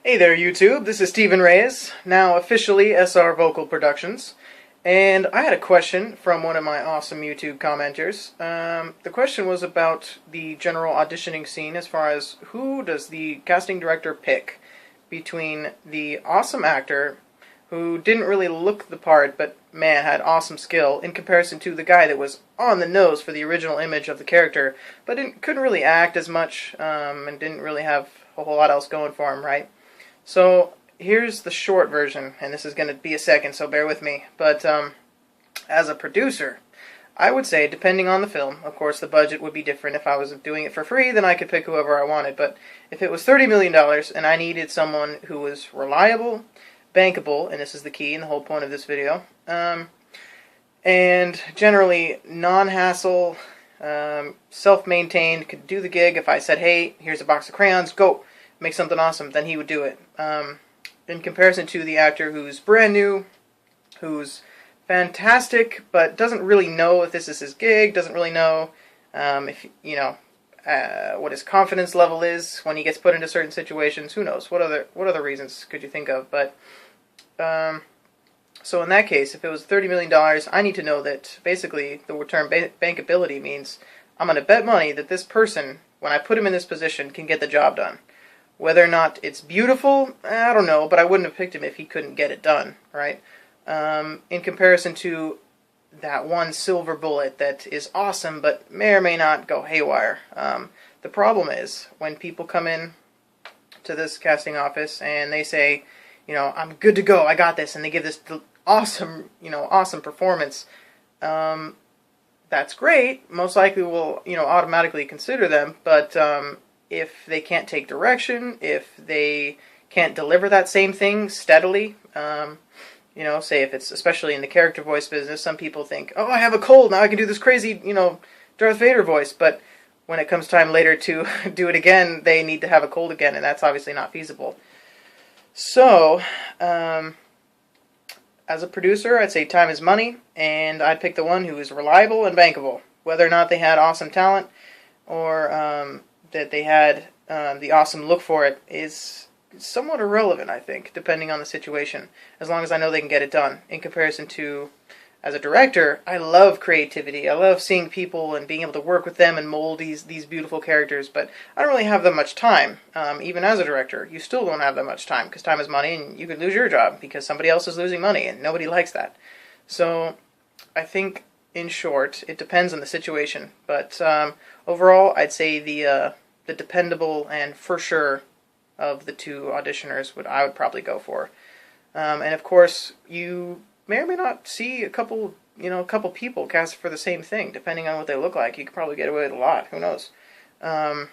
Hey there, YouTube. This is Stephen Reyes, now officially SR Vocal Productions. And I had a question from one of my awesome YouTube commenters. The question was about the general auditioning scene as far as who does the casting director pick between the awesome actor who didn't really look the part but man had awesome skill in comparison to the guy that was on the nose for the original image of the character but couldn't really act as much and didn't really have a whole lot else going for him, right? So here's the short version, and this is going to be a second, so bear with me. But as a producer, I would say, depending on the film, of course the budget would be different. If I was doing it for free, then I could pick whoever I wanted. But if it was $30 million and I needed someone who was reliable, bankable, and this is the key and the whole point of this video, and generally non-hassle, self-maintained, could do the gig. If I said, hey, here's a box of crayons, go, make something awesome, then he would do it. In comparison to the actor who's brand new, who's fantastic, but doesn't really know if this is his gig, doesn't really know if, what his confidence level is when he gets put into certain situations. Who knows? What other reasons could you think of? But so in that case, if it was $30 million, I need to know that basically the term bankability means I'm going to bet money that this person, when I put him in this position, can get the job done. Whether or not it's beautiful, I don't know, but I wouldn't have picked him if he couldn't get it done, right? In comparison to that one silver bullet that is awesome but may or may not go haywire. The problem is when people come in to this casting office and they say, I'm good to go, I got this, and they give this awesome, awesome performance, that's great. Most likely we'll, automatically consider them, but if they can't take direction, if they can't deliver that same thing steadily, say if it's especially in the character voice business, some people think, oh, I have a cold, now I can do this crazy, Darth Vader voice, but when it comes time later to do it again, they need to have a cold again, and that's obviously not feasible. So, as a producer, I'd say time is money, and I'd pick the one who is reliable and bankable. Whether or not they had awesome talent, or that they had the awesome look for it is somewhat irrelevant, I think, depending on the situation, as long as I know they can get it done. In comparison to, as a director, I love creativity. I love seeing people and being able to work with them and mold these beautiful characters, but I don't really have that much time. Even as a director, you still don't have that much time, because time is money, and you could lose your job because somebody else is losing money, and nobody likes that. So, I think, in short, it depends on the situation, but overall, I'd say the dependable and for sure of the two auditioners I would probably go for. And of course, you may or may not see a couple people cast for the same thing, depending on what they look like. You could probably get away with a lot. Who knows? In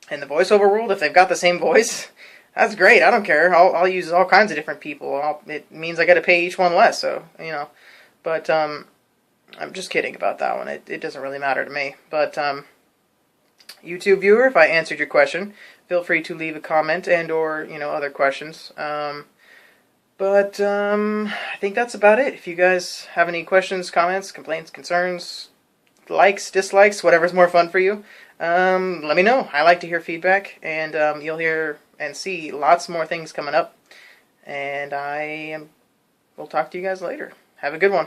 the voiceover world, if they've got the same voice, that's great. I don't care. I'll use all kinds of different people. It means I got to pay each one less. So but I'm just kidding about that one. It doesn't really matter to me. But YouTube viewer, if I answered your question, feel free to leave a comment and or other questions. But I think that's about it. If you guys have any questions, comments, complaints, concerns, likes, dislikes, whatever's more fun for you, let me know. I like to hear feedback, and you'll hear and see lots more things coming up. And we'll talk to you guys later. Have a good one.